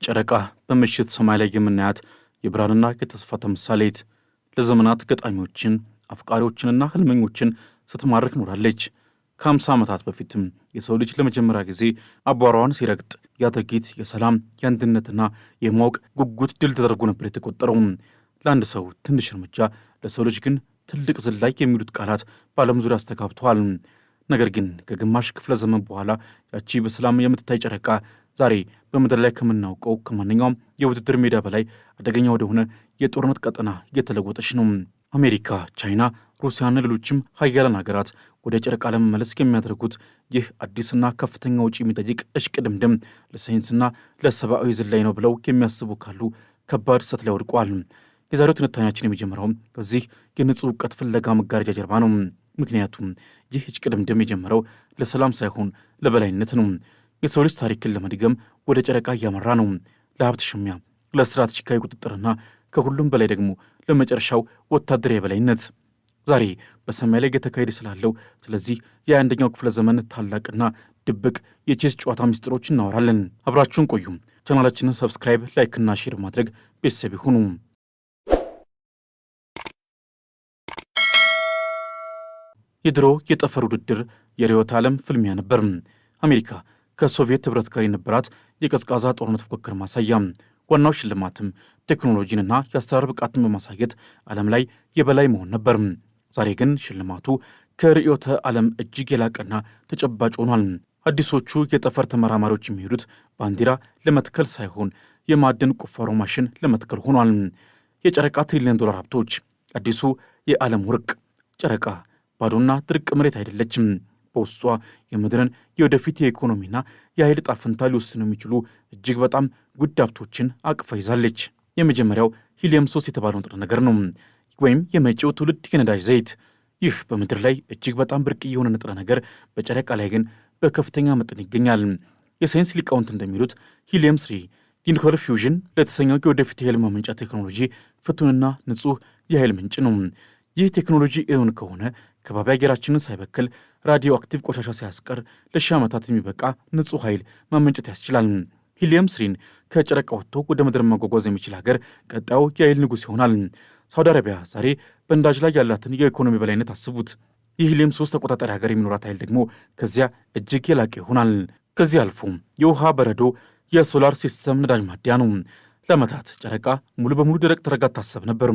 ጨረቃ በምሽት ሰማይ ላይ የምናያት የብርሃንና የተስፋ ተምሳሌት ለዘመናት ገጣሚዎችን አፍቃሪዎችንና ህልመኞችን ስትማርክ ኖራለች። ከ50 ዓመታት በፊትም የሰው ልጅ ለመጀመሪያ ጊዜ አቧራዋን ሲረግጥ ያ ድርጊት የሰላም የአንድነትና የማወቅ ጉጉት ድል ተደርጎ ነበር የተቆጠረው። ለአንድ ሰው ትንሽ እርምጃ፣ ለሰው ልጅ ግን ትልቅ ዝላይ የሚሉት ቃላት በዓለም ዙሪያ አስተጋብተዋል። ነገር ግን ከግማሽ ክፍለ ዘመን በኋላ ያቺ በሰላም የምትታይ ጨረቃ ዛሬ በምድር ላይ ከምናውቀው ከማንኛውም የውድድር ሜዳ በላይ አደገኛ ወደሆነ የጦርነት ቀጠና እየተለወጠች ነው። አሜሪካ፣ ቻይና፣ ሩሲያና ሌሎችም ሀያላን ሀገራት ወደ ጨረቃ ለመመለስ የሚያደርጉት ይህ አዲስና ከፍተኛ ውጪ የሚጠይቅ እሽቅድምድም ለሳይንስና ለሰብአዊ ዝላይ ነው ብለው የሚያስቡ ካሉ ከባድ ስህተት ላይ ወድቀዋል። የዛሬው ትንታኔያችን የሚጀምረው ከዚህ የንጹህ እውቀት ፍለጋ መጋረጃ ጀርባ ነው። ምክንያቱም ይህ እሽቅድምድም የጀመረው ለሰላም ሳይሆን ለበላይነት ነው። የሰው ልጅ ታሪክን ለመድገም ወደ ጨረቃ እያመራ ነው። ለሀብት ሽሚያ፣ ለስትራቴጂካዊ ቁጥጥርና ከሁሉም በላይ ደግሞ ለመጨረሻው ወታደራዊ የበላይነት። ዛሬ በሰማይ ላይ የተካሄደ ስላለው ስለዚህ የ21ኛው ክፍለ ዘመን ታላቅና ድብቅ የቼዝ ጨዋታ ሚስጥሮች እናወራለን። አብራችሁን ቆዩ። ቻናላችንን ሰብስክራይብ፣ ላይክና ሼር ማድረግ ቤተሰብ ይሁኑ። የድሮ የጠፈር ውድድር የርዕዮተ ዓለም ፍልሚያ ነበር። አሜሪካ ከሶቪየት ኅብረት ጋር የነበራት የቀዝቃዛ ጦርነት ፉክክር ማሳያ። ዋናው ሽልማትም ቴክኖሎጂንና የአሰራር ብቃትን በማሳየት ዓለም ላይ የበላይ መሆን ነበር። ዛሬ ግን ሽልማቱ ከርዕዮተ ዓለም እጅግ የላቀና ተጨባጭ ሆኗል። አዲሶቹ የጠፈር ተመራማሪዎች የሚሄዱት ባንዲራ ለመትከል ሳይሆን የማዕድን ቁፋሮ ማሽን ለመትከል ሆኗል። የጨረቃ ትሪሊዮን ዶላር ሀብቶች፣ አዲሱ የዓለም ወርቅ። ጨረቃ ባዶና ድርቅ መሬት አይደለችም። በውስጧ የምድርን የወደፊት የኢኮኖሚና የኃይል ዕጣ ፈንታ ሊወስኑ የሚችሉ እጅግ በጣም ውድ ሀብቶችን አቅፋ ይዛለች። የመጀመሪያው ሂሊየም 3 የተባለው ንጥረ ነገር ነው፣ ወይም የመጪው ትውልድ የነዳጅ ዘይት። ይህ በምድር ላይ እጅግ በጣም ብርቅ የሆነ ንጥረ ነገር በጨረቃ ላይ ግን በከፍተኛ መጠን ይገኛል። የሳይንስ ሊቃውንት እንደሚሉት ሂሊየም 3 የኒውክሌር ፊውዥን ለተሰኘው የወደፊት የኃይል ማመንጫ ቴክኖሎጂ ፍቱንና ንጹህ የኃይል ምንጭ ነው። ይህ ቴክኖሎጂ እውን ከሆነ ከባቢ አየራችንን ሳይበክል ራዲዮ አክቲቭ ቆሻሻ ሳያስቀር ለ1000 ዓመታት የሚበቃ ንጹህ ኃይል ማመንጨት ያስችላል። ሂሊየም 3ን ከጨረቃ ወጥቶ ወደ ምድር ማጓጓዝ የሚችል ሀገር ቀጣዩ የኃይል ንጉሥ ይሆናል። ሳውዲ አረቢያ ዛሬ በነዳጅ ላይ ያላትን የኢኮኖሚ በላይነት አስቡት። የሂሊየም 3 ተቆጣጣሪ ሀገር የሚኖራት ኃይል ደግሞ ከዚያ እጅግ የላቀ ይሆናል። ከዚህ አልፎ የውሃ በረዶ የሶላር ሲስተም ነዳጅ ማደያ ነው። ለዓመታት ጨረቃ ሙሉ በሙሉ ደረቅ ተረጋ ታሰብ ነበር።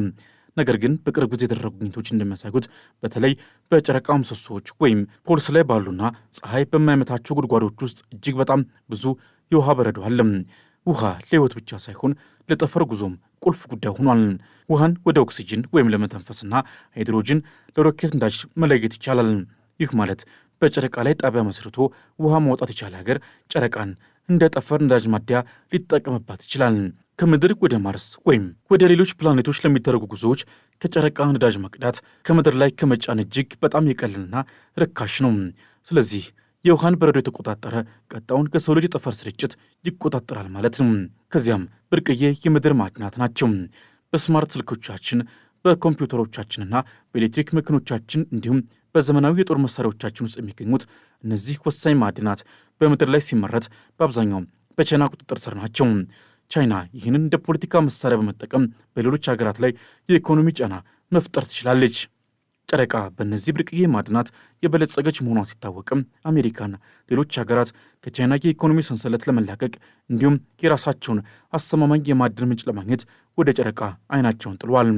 ነገር ግን በቅርብ ጊዜ የተደረጉ ግኝቶች እንደሚያሳዩት በተለይ በጨረቃ ምሰሶዎች ወይም ፖልስ ላይ ባሉና ፀሐይ በማይመታቸው ጉድጓዶች ውስጥ እጅግ በጣም ብዙ የውሃ በረዶ አለ። ውሃ ለሕይወት ብቻ ሳይሆን ለጠፈር ጉዞም ቁልፍ ጉዳይ ሆኗል። ውሃን ወደ ኦክሲጅን ወይም ለመተንፈስና ሃይድሮጅን ለሮኬት ነዳጅ መለየት ይቻላል። ይህ ማለት በጨረቃ ላይ ጣቢያ መስርቶ ውሃ ማውጣት የቻለ ሀገር ጨረቃን እንደ ጠፈር ነዳጅ ማደያ ሊጠቀምባት ይችላል። ከምድር ወደ ማርስ ወይም ወደ ሌሎች ፕላኔቶች ለሚደረጉ ጉዞዎች ከጨረቃ ነዳጅ መቅዳት ከምድር ላይ ከመጫን እጅግ በጣም የቀለልና ርካሽ ነው። ስለዚህ የውሃን በረዶ የተቆጣጠረ ቀጣውን ከሰው ልጅ የጠፈር ስርጭት ይቆጣጠራል ማለት ነው። ከዚያም ብርቅዬ የምድር ማዕድናት ናቸው። በስማርት ስልኮቻችን፣ በኮምፒውተሮቻችንና በኤሌክትሪክ መኪኖቻችን እንዲሁም በዘመናዊ የጦር መሳሪያዎቻችን ውስጥ የሚገኙት እነዚህ ወሳኝ ማዕድናት በምድር ላይ ሲመረት በአብዛኛው በቻይና ቁጥጥር ስር ናቸው። ቻይና ይህንን እንደ ፖለቲካ መሳሪያ በመጠቀም በሌሎች ሀገራት ላይ የኢኮኖሚ ጫና መፍጠር ትችላለች። ጨረቃ በእነዚህ ብርቅዬ ማዕድናት የበለጸገች መሆኗ ሲታወቅም አሜሪካና ሌሎች ሀገራት ከቻይና የኢኮኖሚ ሰንሰለት ለመላቀቅ እንዲሁም የራሳቸውን አስተማማኝ የማዕድን ምንጭ ለማግኘት ወደ ጨረቃ አይናቸውን ጥለዋል።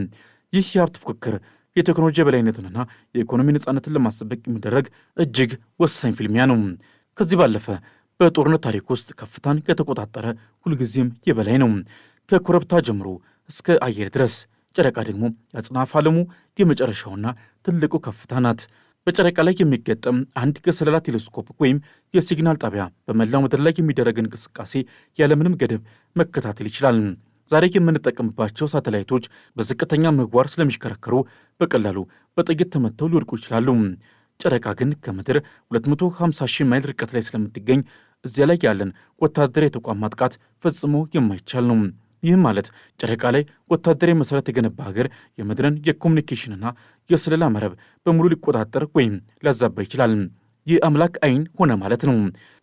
ይህ የሀብት ፉክክር የቴክኖሎጂ የበላይነትንና የኢኮኖሚ ነጻነትን ለማስጠበቅ የሚደረግ እጅግ ወሳኝ ፍልሚያ ነው። ከዚህ ባለፈ በጦርነት ታሪክ ውስጥ ከፍታን የተቆጣጠረ ሁልጊዜም የበላይ ነው። ከኮረብታ ጀምሮ እስከ አየር ድረስ ጨረቃ ደግሞ የአጽናፈ ዓለሙ የመጨረሻውና ትልቁ ከፍታ ናት። በጨረቃ ላይ የሚገጠም አንድ የስለላ ቴሌስኮፕ ወይም የሲግናል ጣቢያ በመላው ምድር ላይ የሚደረግ እንቅስቃሴ ያለምንም ገደብ መከታተል ይችላል። ዛሬ የምንጠቀምባቸው ሳተላይቶች በዝቅተኛ ምህዋር ስለሚሽከረከሩ በቀላሉ በጥይት ተመተው ሊወድቁ ይችላሉ። ጨረቃ ግን ከምድር 250,000 ማይል ርቀት ላይ ስለምትገኝ እዚያ ላይ ያለን ወታደራዊ ተቋም ማጥቃት ፈጽሞ የማይቻል ነው። ይህም ማለት ጨረቃ ላይ ወታደራዊ መሠረት የገነባ ሀገር የምድርን የኮሙኒኬሽንና የስለላ መረብ በሙሉ ሊቆጣጠር ወይም ሊያዛባ ይችላል። የአምላክ አይን ሆነ ማለት ነው።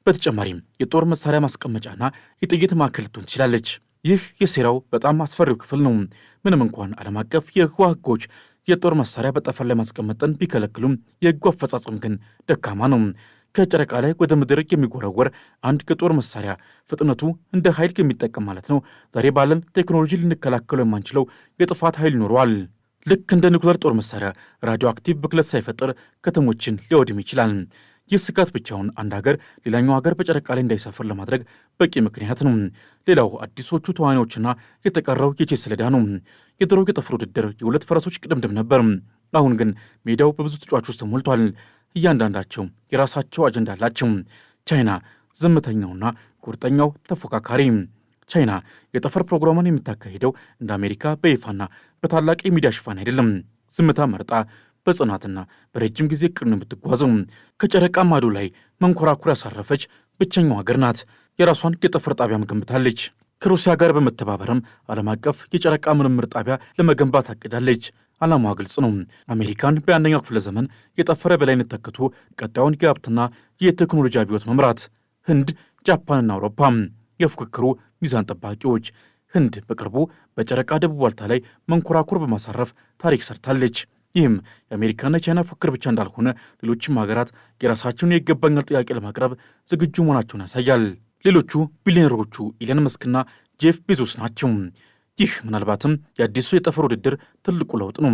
በተጨማሪም የጦር መሳሪያ ማስቀመጫና የጥይት ማዕከል ልትሆን ትችላለች። ይህ የሴራው በጣም አስፈሪው ክፍል ነው። ምንም እንኳን ዓለም አቀፍ የህዋ ህጎች የጦር መሳሪያ በጠፈር ላይ ማስቀመጥን ቢከለክሉም የህጉ አፈጻጸም ግን ደካማ ነው። ከጨረቃ ላይ ወደ ምድር የሚወረወር አንድ የጦር መሳሪያ ፍጥነቱ እንደ ኃይል የሚጠቀም ማለት ነው። ዛሬ ባለን ቴክኖሎጂ ልንከላከለው የማንችለው የጥፋት ኃይል ይኖረዋል። ልክ እንደ ኒውክሌር ጦር መሳሪያ ራዲዮ አክቲቭ ብክለት ሳይፈጥር ከተሞችን ሊያወድም ይችላል። ይህ ስጋት ብቻውን አንድ ሀገር ሌላኛው ሀገር በጨረቃ ላይ እንዳይሰፍር ለማድረግ በቂ ምክንያት ነው። ሌላው አዲሶቹ ተዋናዮችና የተቀረው የቼስ ሰሌዳ ነው። የድሮ የጠፈር ውድድር የሁለት ፈረሶች ቅድምድም ነበር። አሁን ግን ሜዳው በብዙ ተጫዋቾች ተሞልቷል። እያንዳንዳቸው የራሳቸው አጀንዳ አላቸው። ቻይና ዝምተኛውና ቁርጠኛው ተፎካካሪ። ቻይና የጠፈር ፕሮግራሟን የምታካሂደው እንደ አሜሪካ በይፋና በታላቅ የሚዲያ ሽፋን አይደለም። ዝምታ መርጣ በጽናትና በረጅም ጊዜ እቅድ ነው የምትጓዘው። ከጨረቃ ማዶ ላይ መንኮራኩር ያሳረፈች ብቸኛው ሀገር ናት። የራሷን የጠፈር ጣቢያም ገንብታለች። ከሩሲያ ጋር በመተባበርም ዓለም አቀፍ የጨረቃ ምርምር ጣቢያ ለመገንባት አቅዳለች። ዓላማዋ ግልጽ ነው። አሜሪካን በአንደኛው ክፍለ ዘመን የጠፈረ በላይነት ተክቶ ቀጣዩን የሀብትና የቴክኖሎጂ አብዮት መምራት። ህንድ፣ ጃፓንና አውሮፓ የፉክክሩ ሚዛን ጠባቂዎች። ህንድ በቅርቡ በጨረቃ ደቡብ ዋልታ ላይ መንኮራኩር በማሳረፍ ታሪክ ሰርታለች። ይህም የአሜሪካና የቻይና ፉክክር ብቻ እንዳልሆነ ሌሎችም ሀገራት የራሳቸውን የይገባኛል ጥያቄ ለማቅረብ ዝግጁ መሆናቸውን ያሳያል። ሌሎቹ ቢሊዮነሮቹ ኢለን መስክና ጄፍ ቤዞስ ናቸው። ይህ ምናልባትም የአዲሱ የጠፈር ውድድር ትልቁ ለውጥ ነው።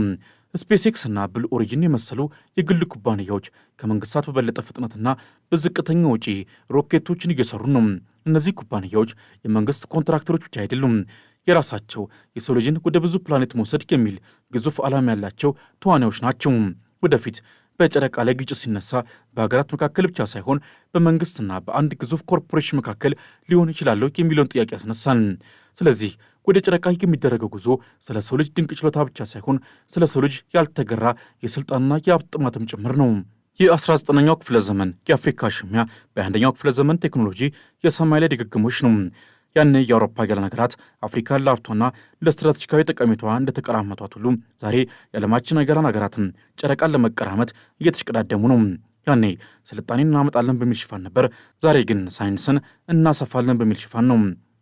ስፔስ ኤክስ እና ብል ኦሪጂን የመሰሉ የግል ኩባንያዎች ከመንግስታት በበለጠ ፍጥነትና በዝቅተኛ ወጪ ሮኬቶችን እየሰሩ ነው። እነዚህ ኩባንያዎች የመንግስት ኮንትራክተሮች ብቻ አይደሉም። የራሳቸው የሰው ልጅን ወደ ብዙ ፕላኔት መውሰድ የሚል ግዙፍ ዓላማ ያላቸው ተዋናዮች ናቸው። ወደፊት በጨረቃ ላይ ግጭት ሲነሳ በሀገራት መካከል ብቻ ሳይሆን በመንግስትና በአንድ ግዙፍ ኮርፖሬሽን መካከል ሊሆን ይችላል የሚለውን ጥያቄ ያስነሳል። ስለዚህ ወደ ጨረቃ የሚደረገው ጉዞ ስለ ሰው ልጅ ድንቅ ችሎታ ብቻ ሳይሆን ስለ ሰው ልጅ ያልተገራ የስልጣንና የሀብት ጥማትም ጭምር ነው። የ19ኛው ክፍለ ዘመን የአፍሪካ ሽሚያ በ21ኛው ክፍለ ዘመን ቴክኖሎጂ የሰማይ ላይ ድግግሞች ነው። ያን የአውሮፓ ያለ ሀገራት አፍሪካን ለሀብቷና ለስትራቴጂካዊ ጠቀሜታዋ እንደተቀራመቷት ሁሉ ዛሬ የዓለማችን ሀያላን ሀገራትም ጨረቃን ለመቀራመት እየተሽቀዳደሙ ነው። ያኔ ስልጣኔን እናመጣለን በሚል ሽፋን ነበር። ዛሬ ግን ሳይንስን እናሰፋለን በሚል ሽፋን ነው።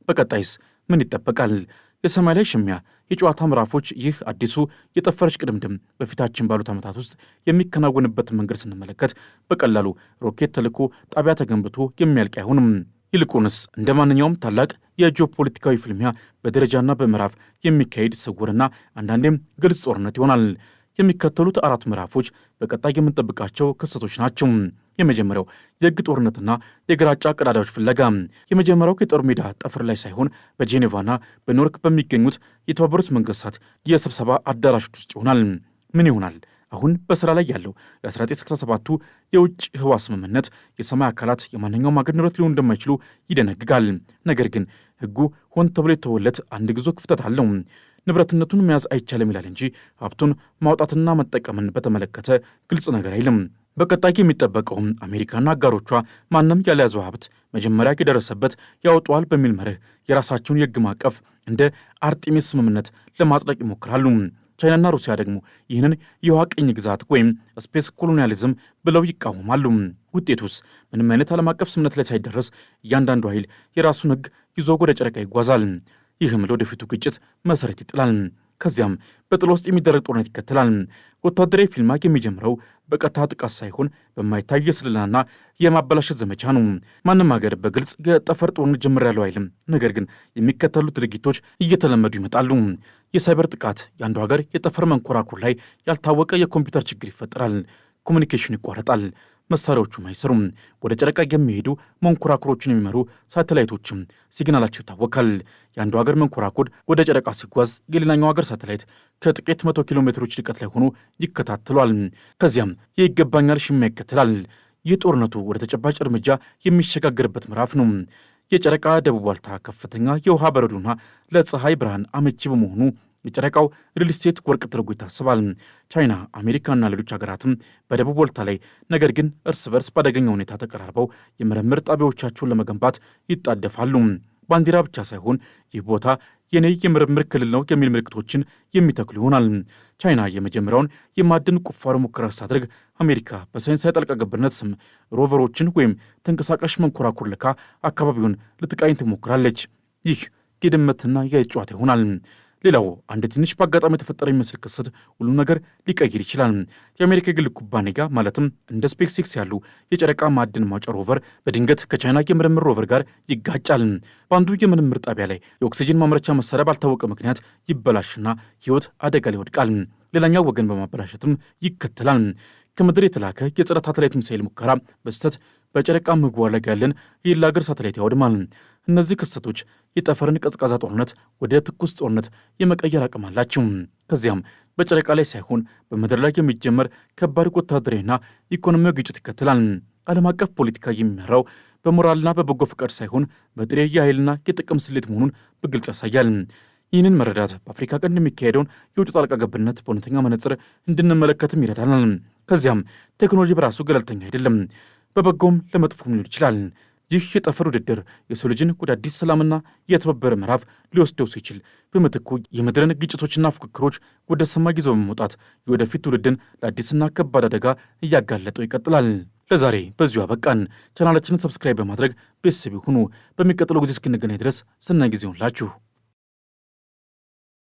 በቀጣይስ ምን ይጠበቃል? የሰማይ ላይ ሽሚያ የጨዋታ ምዕራፎች፣ ይህ አዲሱ የጠፈረች ቅድምድም በፊታችን ባሉት ዓመታት ውስጥ የሚከናወንበትን መንገድ ስንመለከት በቀላሉ ሮኬት ተልኮ ጣቢያ ተገንብቶ የሚያልቅ አይሆንም። ይልቁንስ እንደ ማንኛውም ታላቅ የጂኦፖለቲካዊ ፍልሚያ በደረጃና በምዕራፍ የሚካሄድ ስውርና አንዳንዴም ግልጽ ጦርነት ይሆናል። የሚከተሉት 4 ምዕራፎች በቀጣይ የምንጠብቃቸው ክስተቶች ናቸው። የመጀመሪያው የሕግ ጦርነትና የግራጫ ቀዳዳዎች ፍለጋ። የመጀመሪያው የጦር ሜዳ ጠፈር ላይ ሳይሆን በጄኔቫና በኒውዮርክ በሚገኙት የተባበሩት መንግስታት የስብሰባ አዳራሾች ውስጥ ይሆናል። ምን ይሆናል? አሁን በስራ ላይ ያለው የ1967ቱ የውጭ ህዋ ስምምነት የሰማይ አካላት የማንኛውም ሀገር ንብረት ሊሆኑ እንደማይችሉ ይደነግጋል። ነገር ግን ህጉ ሆን ተብሎ የተወለት አንድ ግዙፍ ክፍተት አለው። ንብረትነቱን መያዝ አይቻልም ይላል እንጂ ሀብቱን ማውጣትና መጠቀምን በተመለከተ ግልጽ ነገር አይልም። በቀጣይ የሚጠበቀውም አሜሪካና አጋሮቿ ማንም ያልያዘው ሀብት መጀመሪያ የደረሰበት ያወጣዋል በሚል መርህ የራሳቸውን የህግ ማዕቀፍ እንደ አርጤሚስ ስምምነት ለማጽደቅ ይሞክራሉ። ቻይናና ሩሲያ ደግሞ ይህንን የውሃ ቅኝ ግዛት ወይም ስፔስ ኮሎኒያሊዝም ብለው ይቃወማሉ። ውጤቱስ ምንም አይነት ዓለም አቀፍ ስምምነት ላይ ሳይደረስ እያንዳንዱ ኃይል የራሱን ህግ ይዞ ወደ ጨረቃ ይጓዛል። ይህም ለወደፊቱ ግጭት መሰረት ይጥላል። ከዚያም በጥላ ውስጥ የሚደረግ ጦርነት ይከተላል። ወታደራዊ ፊልማ የሚጀምረው በቀጥታ ጥቃት ሳይሆን በማይታይ የስለላና የማበላሸት ዘመቻ ነው። ማንም ሀገር በግልጽ የጠፈር ጦርነት ጀምሬያለሁ አይልም። ነገር ግን የሚከተሉት ድርጊቶች እየተለመዱ ይመጣሉ። የሳይበር ጥቃት፣ የአንዱ ሀገር የጠፈር መንኮራኩር ላይ ያልታወቀ የኮምፒውተር ችግር ይፈጠራል። ኮሚኒኬሽን ይቋረጣል። መሳሪያዎቹም አይሰሩም። ወደ ጨረቃ የሚሄዱ መንኮራኩሮችን የሚመሩ ሳተላይቶችም ሲግናላቸው ይታወቃል። የአንዱ ሀገር መንኮራኩር ወደ ጨረቃ ሲጓዝ የሌላኛው ሀገር ሳተላይት ከጥቂት 100 ኪሎ ሜትሮች ርቀት ላይ ሆኖ ይከታተሏል። ከዚያም የይገባኛል ሽሚያ ይከተላል። ይህ ጦርነቱ ወደ ተጨባጭ እርምጃ የሚሸጋገርበት ምዕራፍ ነው። የጨረቃ ደቡብ ዋልታ ከፍተኛ የውሃ በረዶና ለፀሐይ ብርሃን አመቺ በመሆኑ የጨረቃው ሪል ስቴት ወርቅ ተደርጎ ይታሰባል። ቻይና፣ አሜሪካና ሌሎች ሀገራትም በደቡብ ዋልታ ላይ ነገር ግን እርስ በርስ በአደገኛ ሁኔታ ተቀራርበው የምርምር ጣቢያዎቻቸውን ለመገንባት ይጣደፋሉ። ባንዲራ ብቻ ሳይሆን ይህ ቦታ የኔ የምርምር ክልል ነው የሚል ምልክቶችን የሚተክሉ ይሆናል። ቻይና የመጀመሪያውን የማዕድን ቁፋሮ ሙከራ ስታደርግ አሜሪካ በሳይንሳዊ ጣልቃ ገብነት ስም ሮቨሮችን ወይም ተንቀሳቃሽ መንኮራኩር ልካ አካባቢውን ልትቃኝ ትሞክራለች። ይህ የድመትና የአይጥ ጨዋታ ይሆናል። ሌላው አንድ ትንሽ በአጋጣሚ የተፈጠረ የሚመስል ክስተት ሁሉም ነገር ሊቀይር ይችላል። የአሜሪካ የግል ኩባንያ ማለትም እንደ ስፔስ ኤክስ ያሉ የጨረቃ ማዕድን ማውጫ ሮቨር በድንገት ከቻይና የምርምር ሮቨር ጋር ይጋጫል። በአንዱ የምርምር ጣቢያ ላይ የኦክሲጅን ማምረቻ መሳሪያ ባልታወቀ ምክንያት ይበላሽና ሕይወት አደጋ ላይ ይወድቃል። ሌላኛው ወገን በማበላሸትም ይከተላል። ከምድር የተላከ የጸረ ሳተላይት ሚሳኤል ሙከራ በስህተት በጨረቃ ምግቧር ላይ ያለን የሌላ ሀገር ሳተላይት ያወድማል። እነዚህ ክስተቶች የጠፈርን ቀዝቃዛ ጦርነት ወደ ትኩስ ጦርነት የመቀየር አቅም አላቸው። ከዚያም በጨረቃ ላይ ሳይሆን በምድር ላይ የሚጀመር ከባድ ወታደራዊና ኢኮኖሚያዊ ግጭት ይከተላል። ዓለም አቀፍ ፖለቲካ የሚመራው በሞራልና በበጎ ፈቃድ ሳይሆን በጥሬ የኃይልና የጥቅም ስሌት መሆኑን በግልጽ ያሳያል። ይህንን መረዳት በአፍሪካ ቀንድ የሚካሄደውን የውጭ ጣልቃ ገብነት በእውነተኛ መነጽር እንድንመለከትም ይረዳናል። ከዚያም ቴክኖሎጂ በራሱ ገለልተኛ አይደለም፣ በበጎም ለመጥፎም ሊሆን ይችላል። ይህ የጠፈር ውድድር የሰው ልጅን ወደ አዲስ ሰላምና የተባበረ ምዕራፍ ሊወስደው ሲችል፣ በምትኩ የምድርን ግጭቶችና ፉክክሮች ወደ ሰማይ ይዞ በመውጣት የወደፊት ትውልድን ለአዲስና ከባድ አደጋ እያጋለጠው ይቀጥላል። ለዛሬ በዚሁ አበቃን። ቻናላችንን ሰብስክራይብ በማድረግ ቤተሰብ ሁኑ። በሚቀጥለው ጊዜ እስክንገናኝ ድረስ ሰናይ ጊዜ ይሁንላችሁ።